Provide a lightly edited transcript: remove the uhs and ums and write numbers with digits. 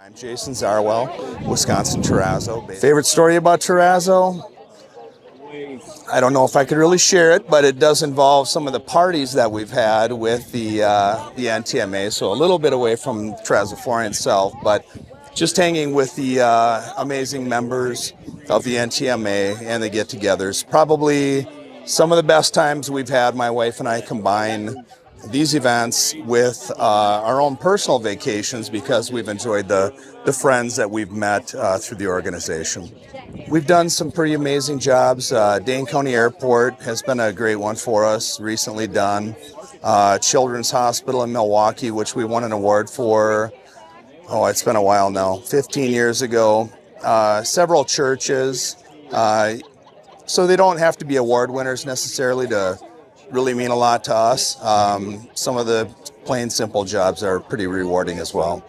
I'm Jason Zarwell, Wisconsin Terrazzo. Favorite story about Terrazzo? I don't know if I could really share it, but it does involve some of the parties that we've had with the NTMA. So a little bit away from Terrazzo Flooring itself, but just hanging with the amazing members of the NTMA and the get-togethers. Probably some of the best times we've had. My wife and I combine these events with our own personal vacations because we've enjoyed the friends that we've met through the organization. We've done some pretty amazing jobs. Dane County Airport has been a great one for us, recently done. Children's Hospital in Milwaukee, which we won an award for, it's been a while now, 15 years ago. Several churches. So they don't have to be award winners necessarily to really mean a lot to us. Some of the plain simple jobs are pretty rewarding as well.